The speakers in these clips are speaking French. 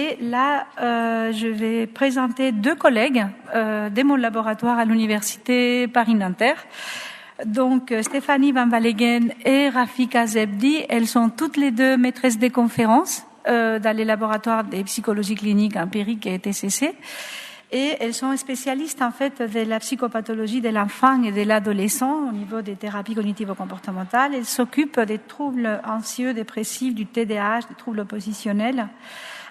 Et là, je vais présenter deux collègues de mon laboratoire à l'Université Paris-Nanterre. Donc, Stéphanie Van Walegen et Rafika Zebdi, elles sont toutes les deux maîtresses des conférences dans les laboratoires de psychologie clinique empirique et TCC. Et elles sont spécialistes, en fait, de la psychopathologie de l'enfant et de l'adolescent au niveau des thérapies cognitivo-comportementales. Elles s'occupent des troubles anxieux, dépressifs, du TDAH, des troubles oppositionnels.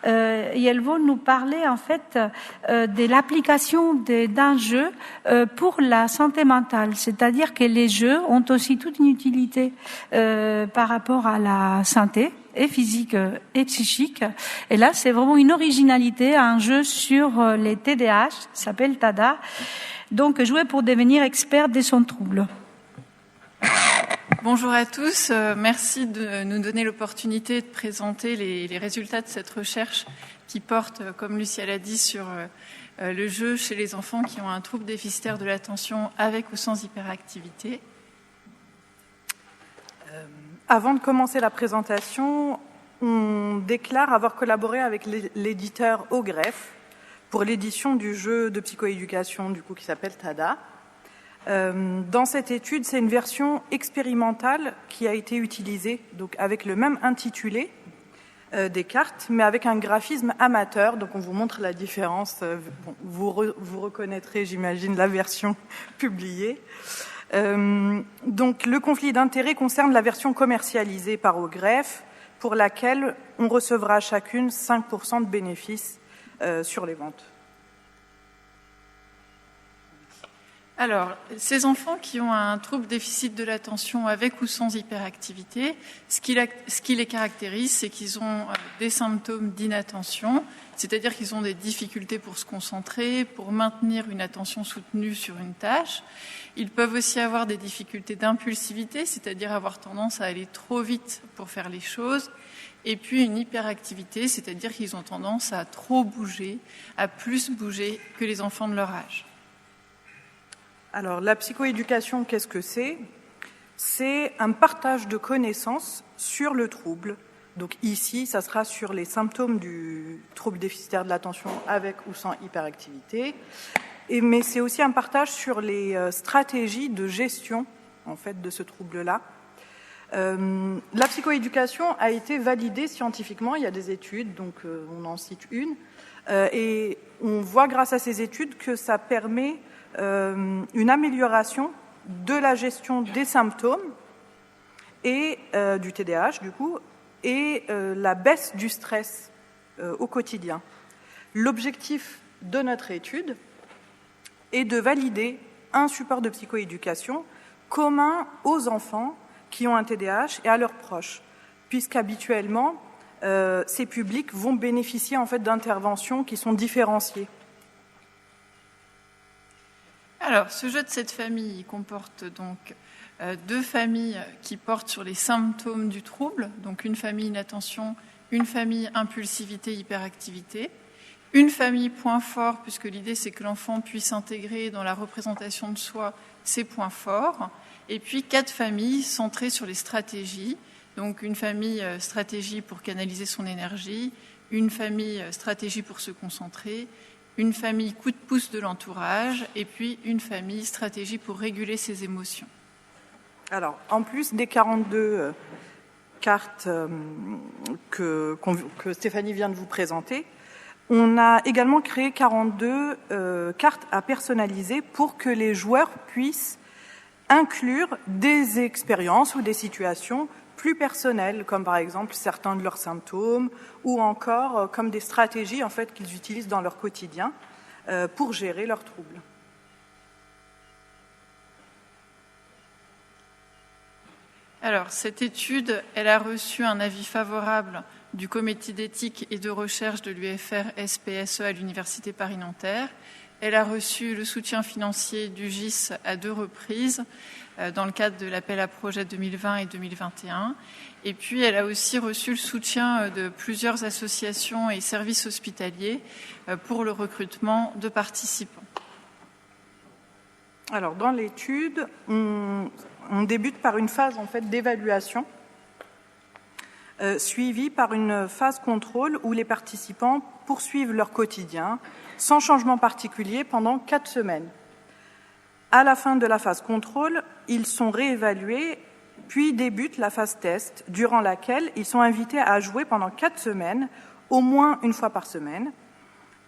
Et elles vont nous parler, en fait, de l'application d'un jeu pour la santé mentale. C'est-à-dire que les jeux ont aussi toute une utilité par rapport à la santé, et physique et psychique. Et là, c'est vraiment une originalité, un jeu sur les TDAH, ça s'appelle TADA. Donc, jouer pour devenir expert de son trouble. Bonjour à tous, merci de nous donner l'opportunité de présenter les résultats de cette recherche qui porte, comme Lucia l'a dit, sur le jeu chez les enfants qui ont un trouble déficitaire de l'attention avec ou sans hyperactivité. Avant de commencer la présentation, on déclare avoir collaboré avec l'éditeur Ogreffe pour l'édition du jeu de psychoéducation qui s'appelle TADA. Dans cette étude, c'est une version expérimentale qui a été utilisée, donc avec le même intitulé des cartes, mais avec un graphisme amateur. Donc on vous montre la différence. Vous reconnaîtrez, j'imagine, la version publiée. Donc le conflit d'intérêts concerne la version commercialisée par Ogreffe, pour laquelle on recevra chacune 5% de bénéfices sur les ventes. Alors, ces enfants qui ont un trouble déficit de l'attention avec ou sans hyperactivité, ce qui les caractérise, c'est qu'ils ont des symptômes d'inattention, c'est-à-dire qu'ils ont des difficultés pour se concentrer, pour maintenir une attention soutenue sur une tâche. Ils peuvent aussi avoir des difficultés d'impulsivité, c'est-à-dire avoir tendance à aller trop vite pour faire les choses. Et puis une hyperactivité, c'est-à-dire qu'ils ont tendance à trop bouger, à plus bouger que les enfants de leur âge. Alors, la psychoéducation, qu'est-ce que c'est ? C'est un partage de connaissances sur le trouble. Donc ici, ça sera sur les symptômes du trouble déficitaire de l'attention avec ou sans hyperactivité. Mais c'est aussi un partage sur les stratégies de gestion, en fait, de ce trouble-là. La psychoéducation a été validée scientifiquement. Il y a des études, donc on en cite une. Et on voit grâce à ces études que ça permet une amélioration de la gestion des symptômes et du TDAH et la baisse du stress au quotidien. L'objectif de notre étude est de valider un support de psychoéducation commun aux enfants qui ont un TDAH et à leurs proches, puisqu'habituellement ces publics vont bénéficier en fait d'interventions qui sont différenciées. Alors, ce jeu de cette famille comporte donc deux familles qui portent sur les symptômes du trouble, donc une famille inattention, une famille impulsivité, hyperactivité, une famille point fort, puisque l'idée c'est que l'enfant puisse intégrer dans la représentation de soi ses points forts, et puis 4 familles centrées sur les stratégies, donc une famille stratégie pour canaliser son énergie, une famille stratégie pour se concentrer, une famille coup de pouce de l'entourage, et puis une famille stratégie pour réguler ses émotions. Alors, en plus des 42 cartes que Stéphanie vient de vous présenter, on a également créé 42 cartes à personnaliser pour que les joueurs puissent inclure des expériences ou des situations plus personnelles, comme par exemple certains de leurs symptômes, ou encore comme des stratégies en fait, qu'ils utilisent dans leur quotidien pour gérer leurs troubles. Alors, cette étude, elle a reçu un avis favorable du comité d'éthique et de recherche de l'UFR-SPSE à l'Université Paris-Nanterre. Elle a reçu le soutien financier du GIS à 2 reprises, dans le cadre de l'appel à projet 2020 et 2021. Et puis, elle a aussi reçu le soutien de plusieurs associations et services hospitaliers pour le recrutement de participants. Alors, dans l'étude, on débute par une phase en fait, d'évaluation suivie par une phase contrôle où les participants poursuivent leur quotidien sans changement particulier pendant 4 semaines. À la fin de la phase contrôle, ils sont réévalués, puis débute la phase test, durant laquelle ils sont invités à jouer pendant 4 semaines, au moins une fois par semaine.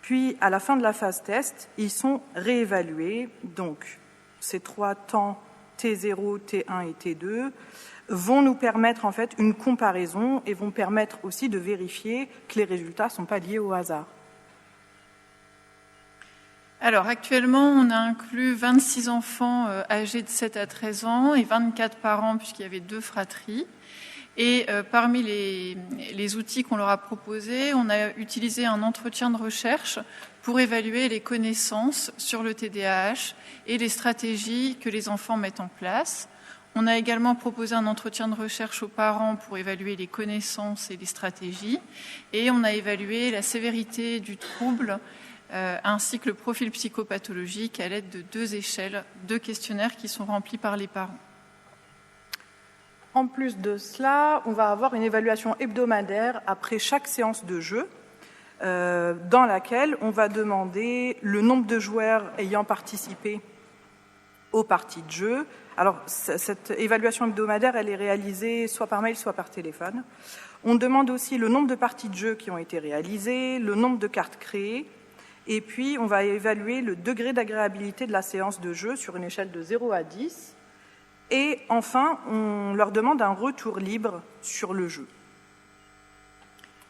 Puis, à la fin de la phase test, ils sont réévalués. Donc, ces 3 temps, T0, T1 et T2, vont nous permettre en fait une comparaison et vont permettre aussi de vérifier que les résultats ne sont pas liés au hasard. Alors, actuellement, on a inclus 26 enfants âgés de 7 à 13 ans et 24 parents, puisqu'il y avait 2 fratries. Et parmi les outils qu'on leur a proposés, on a utilisé un entretien de recherche pour évaluer les connaissances sur le TDAH et les stratégies que les enfants mettent en place. On a également proposé un entretien de recherche aux parents pour évaluer les connaissances et les stratégies. Et on a évalué la sévérité du trouble ainsi que le profil psychopathologique à l'aide de 2 échelles, 2 questionnaires qui sont remplis par les parents. En plus de cela, on va avoir une évaluation hebdomadaire après chaque séance de jeu, dans laquelle on va demander le nombre de joueurs ayant participé aux parties de jeu. Alors, cette évaluation hebdomadaire, elle est réalisée soit par mail, soit par téléphone. On demande aussi le nombre de parties de jeu qui ont été réalisées, le nombre de cartes créées, et puis on va évaluer le degré d'agréabilité de la séance de jeu sur une échelle de 0 à 10. Et enfin, on leur demande un retour libre sur le jeu.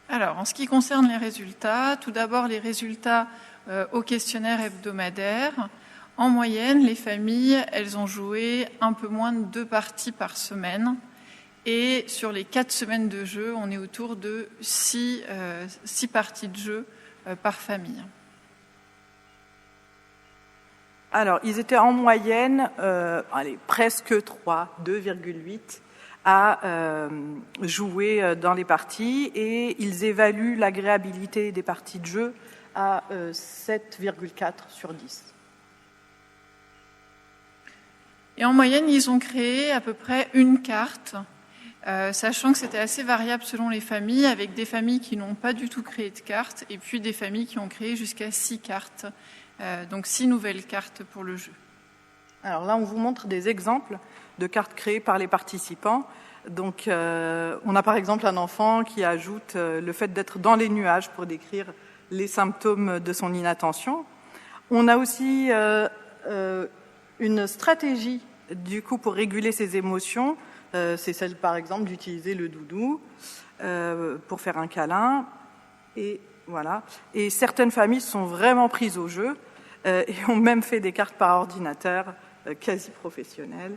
Alors, en ce qui concerne les résultats, tout d'abord les résultats au questionnaire hebdomadaire. En moyenne, les familles, elles ont joué un peu moins de 2 parties par semaine. Et sur les 4 semaines de jeu, on est autour de 6 parties de jeu par famille. Alors, ils étaient en moyenne, presque 3, 2,8, à jouer dans les parties, et ils évaluent l'agréabilité des parties de jeu à 7,4 sur 10. Et en moyenne, ils ont créé à peu près 1 carte, sachant que c'était assez variable selon les familles, avec des familles qui n'ont pas du tout créé de carte, et puis des familles qui ont créé jusqu'à 6 cartes. Donc 6 nouvelles cartes pour le jeu. Alors là, on vous montre des exemples de cartes créées par les participants. Donc, on a par exemple un enfant qui ajoute le fait d'être dans les nuages pour décrire les symptômes de son inattention. On a aussi une stratégie du coup pour réguler ses émotions. C'est celle par exemple d'utiliser le doudou pour faire un câlin. Et voilà. Et certaines familles sont vraiment prises au jeu et ont même fait des cartes par ordinateur quasi professionnelles.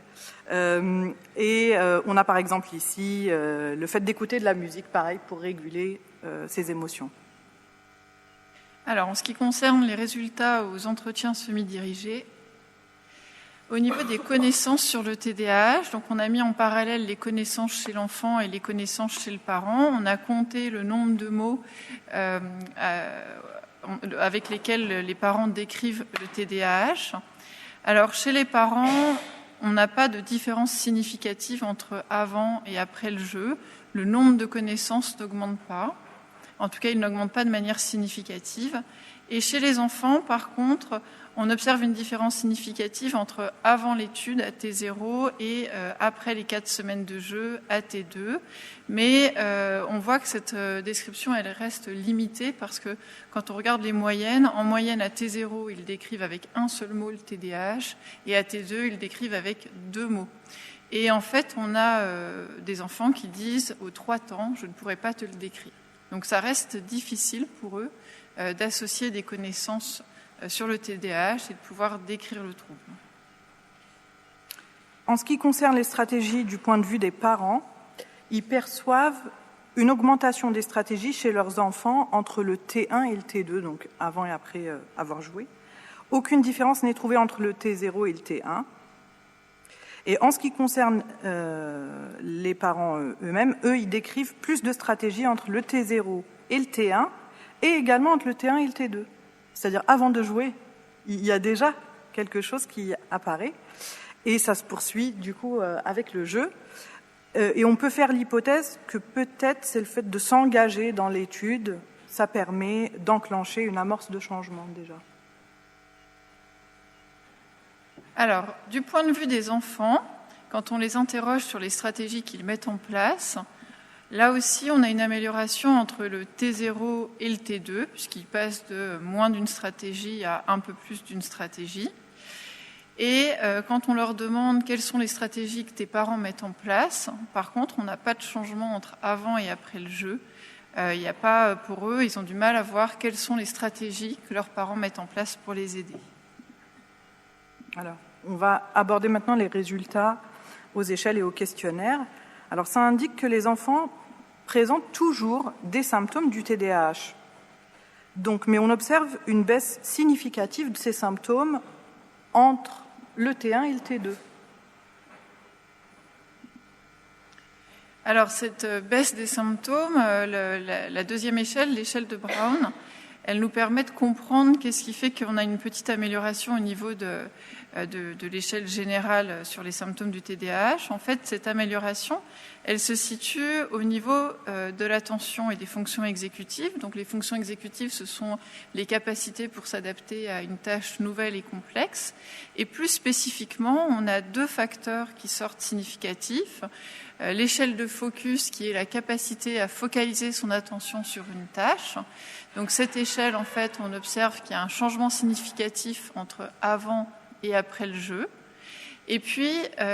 Et on a par exemple ici le fait d'écouter de la musique, pareil, pour réguler ses émotions. Alors, en ce qui concerne les résultats aux entretiens semi-dirigés, au niveau des connaissances sur le TDAH, donc on a mis en parallèle les connaissances chez l'enfant et les connaissances chez le parent. On a compté le nombre de mots avec lesquels les parents décrivent le TDAH. Alors, chez les parents, on n'a pas de différence significative entre avant et après le jeu. Le nombre de connaissances n'augmente pas. En tout cas, il n'augmente pas de manière significative. Et chez les enfants, par contre, on observe une différence significative entre avant l'étude à T0 et après les 4 semaines de jeu à T2. Mais on voit que cette description, elle reste limitée parce que quand on regarde les moyennes, en moyenne à T0, ils décrivent avec un seul mot le TDAH et à T2, ils décrivent avec 2 mots. Et en fait, on a des enfants qui disent aux 3 temps, je ne pourrais pas te le décrire. Donc ça reste difficile pour eux d'associer des connaissances sur le TDAH et de pouvoir décrire le trouble. En ce qui concerne les stratégies du point de vue des parents, ils perçoivent une augmentation des stratégies chez leurs enfants entre le T1 et le T2, donc avant et après avoir joué. Aucune différence n'est trouvée entre le T0 et le T1. Et en ce qui concerne les parents eux-mêmes, ils décrivent plus de stratégies entre le T0 et le T1, et également entre le T1 et le T2. C'est-à-dire, avant de jouer, il y a déjà quelque chose qui apparaît, et ça se poursuit, du coup, avec le jeu. Et on peut faire l'hypothèse que peut-être c'est le fait de s'engager dans l'étude, ça permet d'enclencher une amorce de changement déjà. Alors, du point de vue des enfants, quand on les interroge sur les stratégies qu'ils mettent en place, là aussi, on a une amélioration entre le T0 et le T2, puisqu'ils passent de moins d'une stratégie à un peu plus d'une stratégie. Et quand on leur demande quelles sont les stratégies que tes parents mettent en place, par contre, on n'a pas de changement entre avant et après le jeu. Il n'y a pas, pour eux, ils ont du mal à voir quelles sont les stratégies que leurs parents mettent en place pour les aider. Alors, on va aborder maintenant les résultats aux échelles et aux questionnaires. Alors, ça indique que les enfants présentent toujours des symptômes du TDAH. Donc, mais on observe une baisse significative de ces symptômes entre le T1 et le T2. Alors, cette baisse des symptômes, la deuxième échelle, l'échelle de Brown, elle nous permet de comprendre qu'est-ce qui fait qu'on a une petite amélioration au niveau de l'échelle générale sur les symptômes du TDAH. En fait, cette amélioration, elle se situe au niveau de l'attention et des fonctions exécutives. Donc, les fonctions exécutives, ce sont les capacités pour s'adapter à une tâche nouvelle et complexe. Et plus spécifiquement, on a deux facteurs qui sortent significatifs. L'échelle de focus, qui est la capacité à focaliser son attention sur une tâche. Donc, cette échelle, en fait, on observe qu'il y a un changement significatif entre avant et après le jeu. Et puis,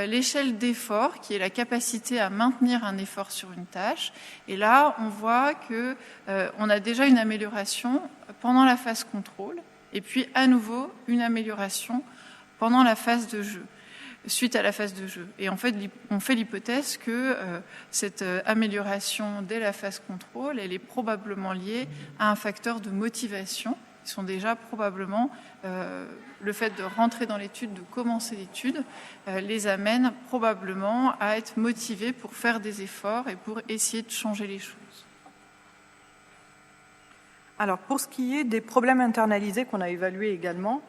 l'échelle d'effort, qui est la capacité à maintenir un effort sur une tâche. Et là, on voit qu'on a déjà une amélioration pendant la phase contrôle, et puis à nouveau une amélioration pendant la phase de jeu, suite à la phase de jeu. Et en fait, on fait l'hypothèse que cette amélioration dès la phase contrôle, elle est probablement liée à un facteur de motivation. Ils sont déjà probablement, le fait de rentrer dans l'étude, de commencer l'étude, les amène probablement à être motivés pour faire des efforts et pour essayer de changer les choses. Alors, pour ce qui est des problèmes internalisés qu'on a évalués également,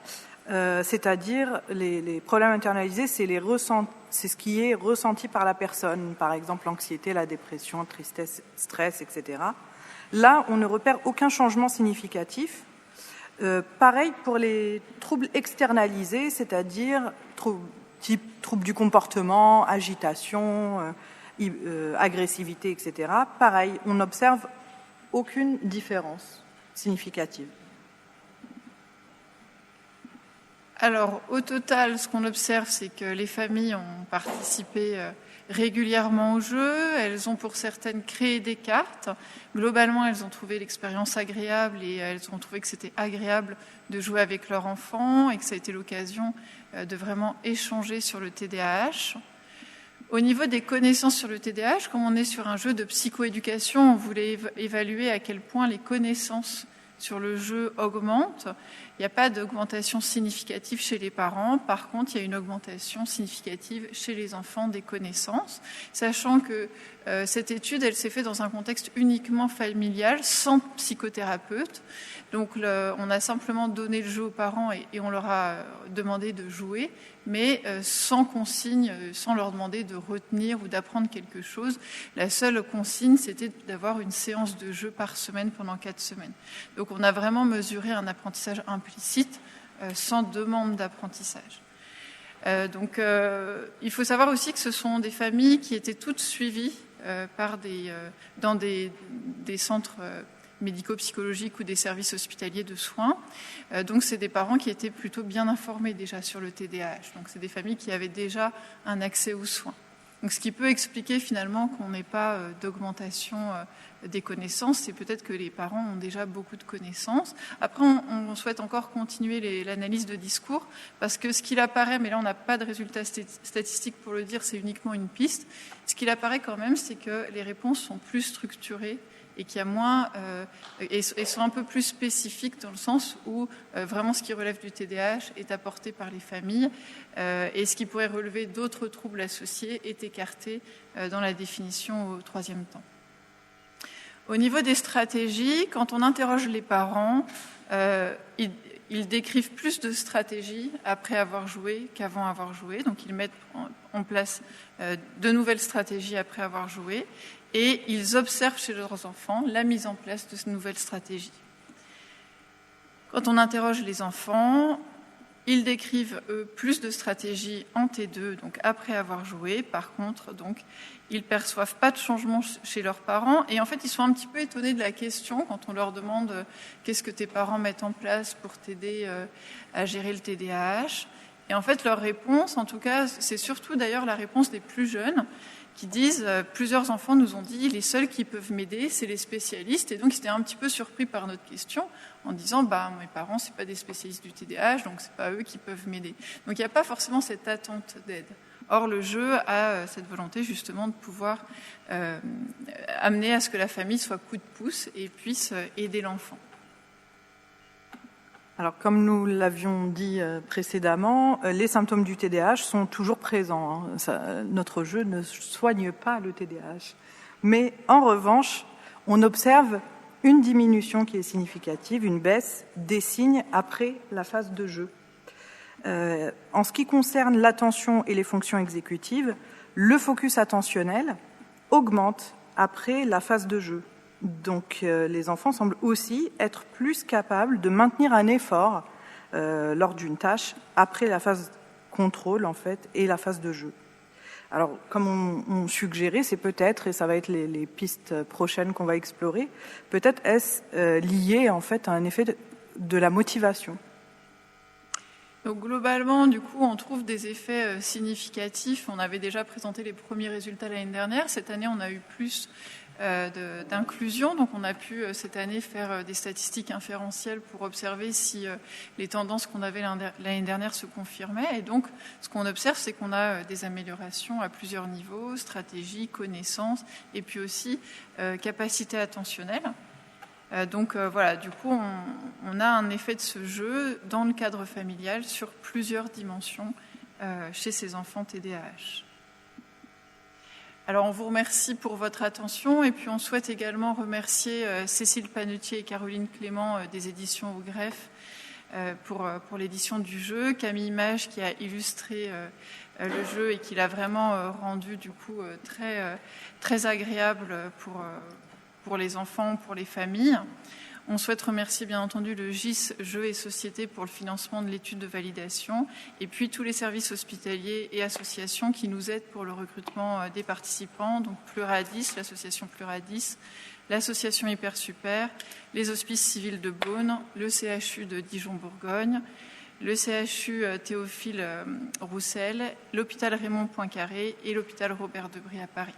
c'est-à-dire les problèmes internalisés, c'est ce qui est ressenti par la personne, par exemple l'anxiété, la dépression, tristesse, stress, etc. Là, on ne repère aucun changement significatif. Pareil pour les troubles externalisés, c'est-à-dire troubles du comportement, agitation, agressivité, etc. Pareil, on n'observe aucune différence significative. Alors, au total, ce qu'on observe, c'est que les familles ont participé régulièrement au jeu. Elles ont, pour certaines, créé des cartes. Globalement, elles ont trouvé l'expérience agréable et elles ont trouvé que c'était agréable de jouer avec leur enfant et que ça a été l'occasion de vraiment échanger sur le TDAH. Au niveau des connaissances sur le TDAH, comme on est sur un jeu de psychoéducation, on voulait évaluer à quel point les connaissances sur le jeu augmentent. Il n'y a pas d'augmentation significative chez les parents. Par contre, il y a une augmentation significative chez les enfants des connaissances, sachant que cette étude, elle s'est faite dans un contexte uniquement familial, sans psychothérapeute. Donc, on a simplement donné le jeu aux parents et on leur a demandé de jouer, mais sans consigne, sans leur demander de retenir ou d'apprendre quelque chose. La seule consigne, c'était d'avoir une séance de jeu par semaine pendant 4 semaines. Donc, on a vraiment mesuré un apprentissage implicite sans demande d'apprentissage. Donc, il faut savoir aussi que ce sont des familles qui étaient toutes suivies dans des centres médico-psychologiques ou des services hospitaliers de soins. Donc, c'est des parents qui étaient plutôt bien informés déjà sur le TDAH. Donc, c'est des familles qui avaient déjà un accès aux soins. Donc, ce qui peut expliquer finalement qu'on n'ait pas d'augmentation des connaissances, c'est peut-être que les parents ont déjà beaucoup de connaissances. Après, on souhaite encore continuer l'analyse de discours, parce que ce qu'il apparaît, mais là on n'a pas de résultats statistiques pour le dire, c'est uniquement une piste. Ce qu'il apparaît quand même, c'est que les réponses sont plus structurées et qu'il y a moins et sont un peu plus spécifiques dans le sens où vraiment ce qui relève du TDAH est apporté par les familles et ce qui pourrait relever d'autres troubles associés est écarté dans la définition au 3e temps. Au niveau des stratégies, quand on interroge les parents, ils Ils décrivent plus de stratégies après avoir joué qu'avant avoir joué. Donc, ils mettent en place de nouvelles stratégies après avoir joué. Et ils observent chez leurs enfants la mise en place de ces nouvelles stratégies. Quand on interroge les enfants, ils décrivent, eux, plus de stratégies en T2, donc après avoir joué. Par contre, donc, ils perçoivent pas de changement chez leurs parents. Et en fait, ils sont un petit peu étonnés de la question quand on leur demande qu'est-ce que tes parents mettent en place pour t'aider à gérer le TDAH. Et en fait, leur réponse, en tout cas, c'est surtout d'ailleurs la réponse des plus jeunes, qui disent, plusieurs enfants nous ont dit, les seuls qui peuvent m'aider, c'est les spécialistes. Et donc, ils étaient un petit peu surpris par notre question, en disant, mes parents, c'est pas des spécialistes du TDAH, donc c'est pas eux qui peuvent m'aider. Donc, il n'y a pas forcément cette attente d'aide. Or, le jeu a cette volonté, justement, de pouvoir amener à ce que la famille soit coup de pouce et puisse aider l'enfant. Alors, comme nous l'avions dit précédemment, les symptômes du TDAH sont toujours présents. Notre jeu ne soigne pas le TDAH. Mais en revanche, on observe une diminution qui est significative, une baisse des signes après la phase de jeu. En ce qui concerne l'attention et les fonctions exécutives, le focus attentionnel augmente après la phase de jeu. Donc les enfants semblent aussi être plus capables de maintenir un effort lors d'une tâche après la phase contrôle en fait et la phase de jeu. Alors comme on suggérait, c'est peut-être, et ça va être les pistes prochaines qu'on va explorer, peut-être est-ce lié en fait à un effet de la motivation. Donc globalement, du coup, on trouve des effets significatifs. On avait déjà présenté les premiers résultats l'année dernière. Cette année, on a eu plus d'inclusion. Donc on a pu cette année faire des statistiques inférentielles pour observer si les tendances qu'on avait l'année dernière se confirmaient. Et donc ce qu'on observe, c'est qu'on a des améliorations à plusieurs niveaux, stratégie, connaissance, et puis aussi capacité attentionnelle. Donc voilà, du coup, on a un effet de ce jeu dans le cadre familial sur plusieurs dimensions chez ces enfants TDAH. Alors, on vous remercie pour votre attention et puis on souhaite également remercier Cécile Panetier et Caroline Clément des éditions Au Greffe pour l'édition du jeu, Camille Mage qui a illustré le jeu et qui l'a vraiment rendu du coup très agréable pour les enfants, pour les familles. On souhaite remercier bien entendu le GIS Jeux et Société pour le financement de l'étude de validation et puis tous les services hospitaliers et associations qui nous aident pour le recrutement des participants, donc Pluradis, l'association Pluradis, l'association Hyper Super, les hospices civils de Beaune, le CHU de Dijon-Bourgogne, le CHU Théophile Roussel, l'hôpital Raymond Poincaré et l'hôpital Robert Debré à Paris.